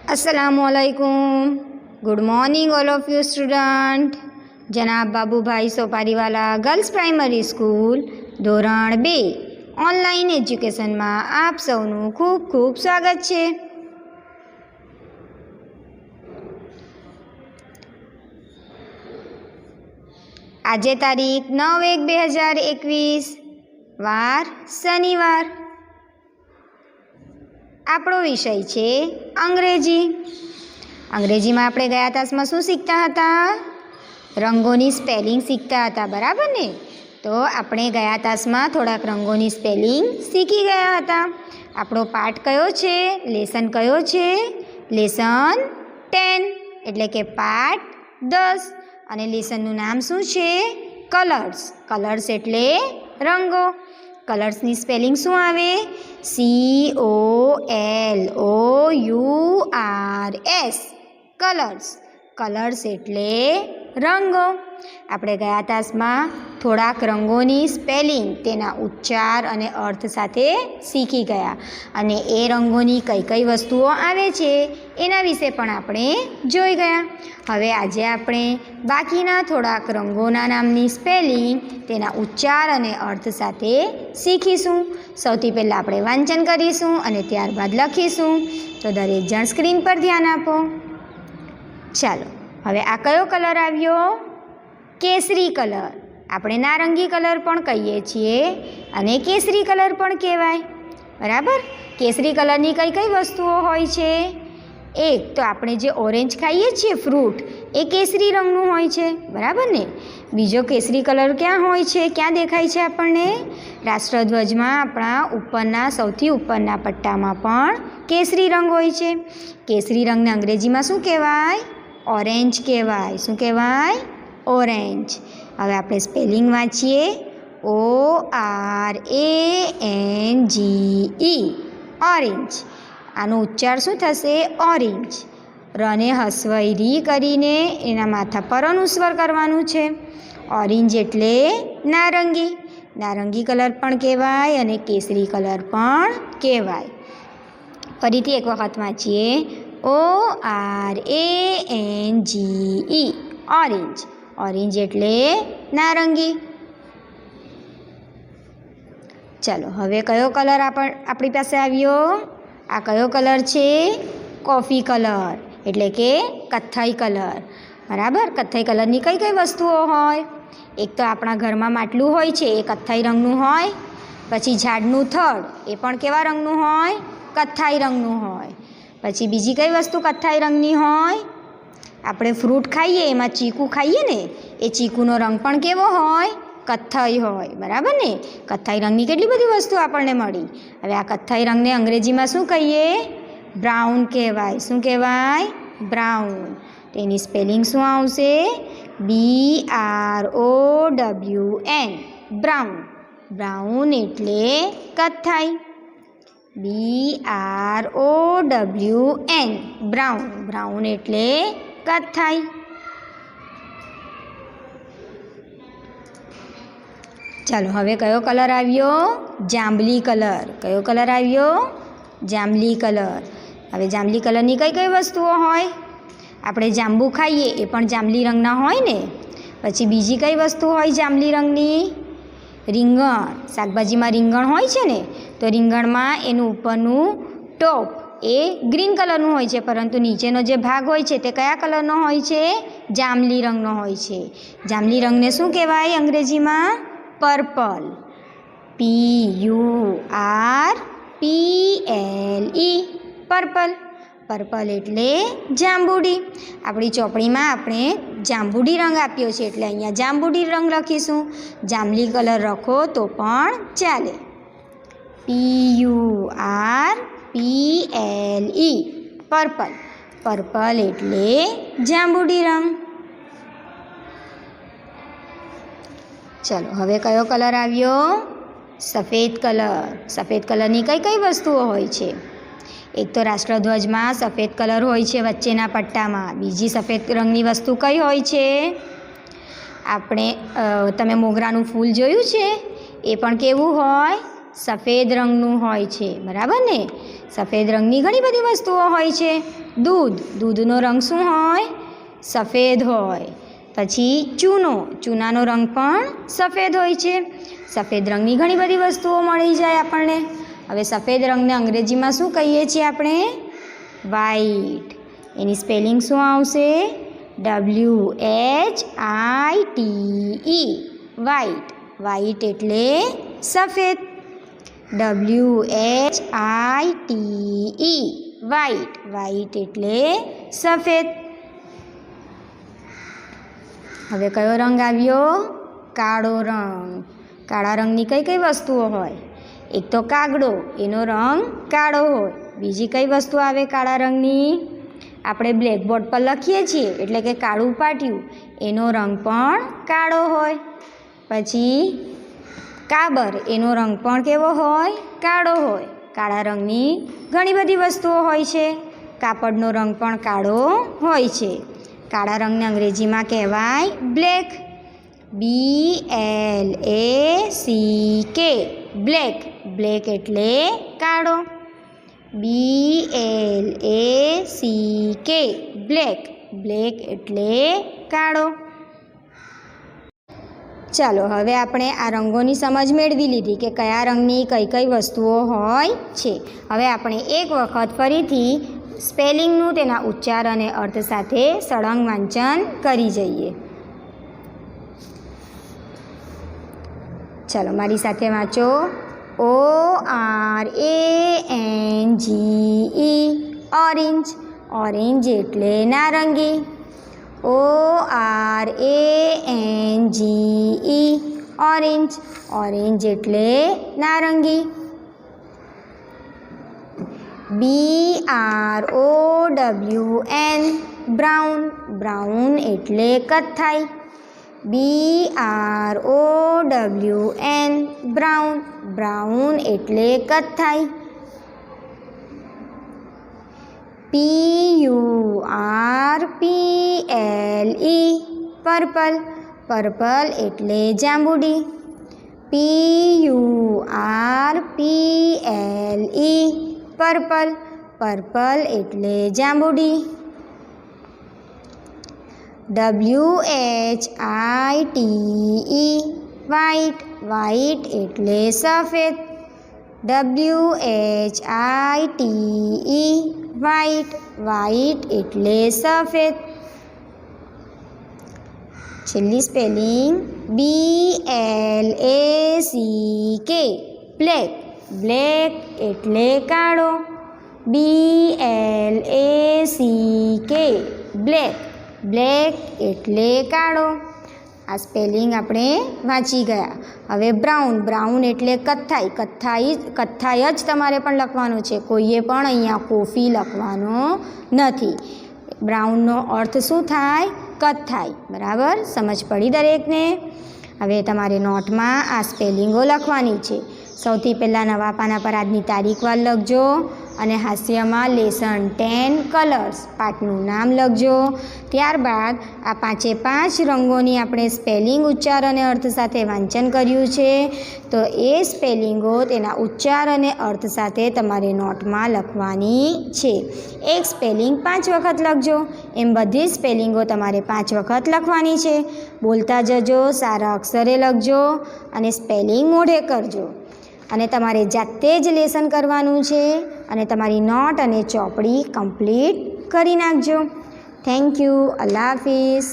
अस्सलामुअलैकुम। Good morning all of you student. जनाब Babubhai सोपारीवाला girls primary school ધોરણ 2 ઓનલાઈન એજ્યુકેશનમાં આપ સૌનું ખૂબ ખૂબ સ્વાગત છે। આજે તારીખ 9/1/2021 વાર શનિવાર। આપણો વિષય છે અંગ્રેજી। અંગ્રેજીમાં આપણે ગયા તાસમાં શું શીખતા હતા? રંગોની સ્પેલિંગ શીખતા હતા, બરાબર ને? તો આપણે ગયા તાસમાં થોડાક રંગોની સ્પેલિંગ શીખી ગયા હતા। આપણો પાઠ કયો છે? લેસન કયો છે? લેસન 10 એટલે કે પાઠ 10। અને લેસનનું નામ શું છે? કલર્સ। કલર્સ એટલે રંગો। કલર્સની સ્પેલિંગ શું આવે? COLOURS colours. કલર્સ એટલે રંગો। આપણે ગયા તાસમાં થોડાક રંગોની સ્પેલિંગ, તેના ઉચ્ચાર અને અર્થ સાથે શીખી ગયા, અને એ રંગોની કઈ કઈ વસ્તુઓ આવે છે એના વિશે પણ આપણે જોઈ ગયા। હવે આજે આપણે બાકીના થોડાક રંગોના નામની સ્પેલિંગ, તેના ઉચ્ચાર અને અર્થ સાથે શીખીશું। સૌથી પહેલાં આપણે વાંચન કરીશું અને ત્યારબાદ લખીશું। તો દરેક જણ સ્ક્રીન પર ધ્યાન આપો। ચાલો, હવે આ કયો કલર આવ્યો? કેસરી કલર। આપણે નારંગી કલર પણ કહીએ છીએ અને કેસરી કલર પણ કહેવાય, બરાબર? કેસરી કલરની કઈ કઈ વસ્તુઓ હોય છે? એક તો આપણે જે ઓરેન્જ ખાઈએ છીએ ફ્રૂટ, એ કેસરી રંગનું હોય છે, બરાબર ને? બીજો કેસરી કલર ક્યાં હોય છે, ક્યાં દેખાય છે આપણને? રાષ્ટ્રધ્વજમાં આપણા ઉપરના, સૌથી ઉપરના પટ્ટામાં પણ કેસરી રંગ હોય છે। કેસરી રંગને અંગ્રેજીમાં શું કહેવાય? ઓરેન્જ કહેવાય। શું કહેવાય? ઓરેન્જ। હવે આપણે સ્પેલિંગ વાંચીએ। ORANGE orange. આનો ઉચ્ચાર શું થશે? ઓરેન્જ। રને હસવૈરી કરીને એના માથા પર અનુસ્વાર કરવાનું છે। ઓરેન્જ એટલે નારંગી। નારંગી કલર પણ કહેવાય અને કેસરી કલર પણ કહેવાય। ફરીથી એક વખત વાંચીએ। ORANGE orange. ઓરેન્જ એટલે નારંગી। ચાલો, હવે કયો કલર આપણી પાસે આવ્યો? આ કયો કલર છે? કોફી કલર એટલે કે કથ્થાઈ કલર, બરાબર? કથ્થાઈ કલરની કઈ કઈ વસ્તુઓ હોય? એક તો આપણા ઘરમાં માટલું હોય છે, એ કથ્થાઈ રંગનું હોય। પછી ઝાડનું થડ, એ પણ કેવા રંગનું હોય? કથ્થાઈ રંગનું હોય। પછી બીજી કઈ વસ્તુ કથ્થાઈ રંગની હોય? આપણે ફ્રૂટ ખાઈએ, એમાં ચીકુ ખાઈએ ને, એ ચીકુનો રંગ પણ કેવો હોય? કથ્થાઈ હોય, બરાબર ને? કથ્થાઈ રંગની કેટલી બધી વસ્તુ આપણને મળી। હવે આ કથ્થાઈ રંગને અંગ્રેજીમાં શું કહીએ? બ્રાઉન કહેવાય। શું કહેવાય? બ્રાઉન। તેની સ્પેલિંગ શું આવશે? BROWN brown. બ્રાઉન એટલે કથ્થાઈ। BROWN brown. બ્રાઉન એટલે કથ્થાઈ। ચાલો, હવે કયો કલર આવ્યો? જાંબલી કલર। કયો કલર આવ્યો? જાંબલી કલર। હવે જાંબલી કલરની કઈ કઈ વસ્તુઓ હોય? આપણે જાંબુ ખાઈએ, એ પણ જાંબલી રંગના હોય ને? પછી બીજી કઈ વસ્તુ હોય જાંબલી રંગની? રીંગણ। શાકભાજીમાં રીંગણ હોય છે ને, તો રીંગણમાં એનું ઉપરનું ટોપ એ ગ્રીન કલરનું હોય છે, પરંતુ નીચેનો જે ભાગ હોય છે તે કયા કલરનો હોય છે? જાંબલી રંગનો હોય છે। જાંબલી રંગને શું કહેવાય અંગ્રેજીમાં? પર્પલ। PURPLE purple. પર્પલ એટલે જાંબુડી। આપણી ચોપડીમાં આપણે જાંબુડી રંગ આપ્યો છે, એટલે અહીંયા જાંબુડી રંગ લખીશું। જાંબલી કલર લખો તો પણ ચાલે। PURPLE purple. પર્પલ એટલે જાંબુડી રંગ। ચલો, હવે કયો કલર આવ્યો? સફેદ કલર। સફેદ કલરની કઈ કઈ વસ્તુઓ હોય છે? એક તો રાષ્ટ્રધ્વજમાં સફેદ કલર હોય છે વચ્ચેના પટ્ટામાં। બીજી સફેદ રંગની વસ્તુ કઈ હોય છે? આપણે તમે મોગરાનું ફૂલ જોયું છે? એ પણ કેવું હોય? સફેદ રંગનું હોય છે, બરાબર ને? સફેદ રંગની ઘણી બધી વસ્તુઓ હોય છે. દૂધનો રંગ શું હોય? સફેદ હોય. પછી ચૂનાનો રંગ પણ સફેદ હોય છે. સફેદ રંગની ઘણી બધી વસ્તુઓ મળી જાય આપણને. હવે સફેદ રંગને અંગ્રેજીમાં શું કહીએ છીએ આપણે? વ્હાઈટ. એની સ્પેલિંગ શું આવશે? WHITE. વ્હાઈટ. વ્હાઈટ એટલે સફેદ. WHITE. વ્હાઈટ. વ્હાઈટ એટલે સફેદ. હવે કયો રંગ આવ્યો? કાળો રંગ. કાળા રંગની કઈ કઈ વસ્તુઓ હોય? એક તો કાગડો, એનો રંગ કાળો હોય. બીજી કઈ વસ્તુ આવે કાળા રંગની? આપણે બ્લેકબોર્ડ પર લખીએ છીએ એટલે કે કાળું પાટિયું, એનો રંગ પણ કાળો હોય. પછી કાબર, એનો રંગ પણ કેવો હોય? કાળો હોય. કાળા રંગની ઘણી બધી વસ્તુઓ હોય છે. કાપડનો રંગ પણ કાળો હોય છે. કાળા રંગને અંગ્રેજીમાં કહેવાય બ્લેક. BLACK. બ્લેક. બ્લેક એટલે કાળો. BLACK. બ્લેક. બ્લેક એટલે કાળો. ચાલો હવે આપણે આ રંગોની સમજ મેળવી લીધી કે કયા રંગની કઈ કઈ વસ્તુઓ હોય છે. હવે આપણે એક વખત ફરીથી સ્પેલિંગનું તેના ઉચ્ચાર અને અર્થ સાથે સળંગ વાંચન કરી જઈએ. ચાલો મારી સાથે વાંચો. ORANGE. ઓરેન્જ. ઓરેન્જ એટલે નારંગી. ORANGE. ઓરેન્જ. ઓરેન્જ એટલે નારંગી. BROWN. બ્રાઉન. બ્રાઉન એટલે કથ્થાઈ. BROWN. બ્રાઉન. બ્રાઉન એટલે કથ્થાઈ. PURPLE. પર્પલ. પર્પલ એટલે જાંબુડી. PURPLE. પર્પલ. પર્પલ એટલે જાંબુડી. WHITE. વ્હાઈટ. વ્હાઈટ એટલે સફેદ. WHITE. વ્હાઈટ. વ્હાઈટ એટલે સફેદ. છેલ્લી સ્પેલિંગ BLACK. બ્લેક. બ્લેક એટલે કાળો. BLACK. બ્લેક. બ્લેક એટલે કાળો. આ સ્પેલિંગ આપણે વાંચી ગયા. હવે બ્રાઉન. બ્રાઉન એટલે કથ્થાઈ. કથ્થાઈ જ તમારે પણ લખવાનું છે. કોઈએ પણ અહીંયા કોફી લખવાનો નથી. બ્રાઉનનો અર્થ શું થાય? કથ્થાઈ. બરાબર, સમજ પડી દરેકને? હવે તમારે નોટમાં આ સ્પેલિંગો લખવાની છે. સૌથી પહેલાં નવા પાના પર આજની તારીખવાર લખજો અને હાસ્યમાં લેસન 10 કલર્સ પાઠનું નામ લખજો. ત્યારબાદ આ 5 રંગોની આપણે સ્પેલિંગ, ઉચ્ચાર અને અર્થ સાથે વાંચન કર્યું છે. તો એ સ્પેલિંગો તેના ઉચ્ચાર અને અર્થ સાથે તમારે નોટમાં લખવાની છે. એક સ્પેલિંગ 5 વખત લખજો. એમ બધી સ્પેલિંગો તમારે 5 વખત લખવાની છે. બોલતા જજો, સારા અક્ષરે લખજો અને સ્પેલિંગ મોઢે કરજો. અને તમારે જાતે જ લેસન કરવાનું છે અને તમારી નોટ અને ચોપડી કમ્પ્લીટ કરી નાખજો. Thank you. અલ્લાહ હાફિઝ.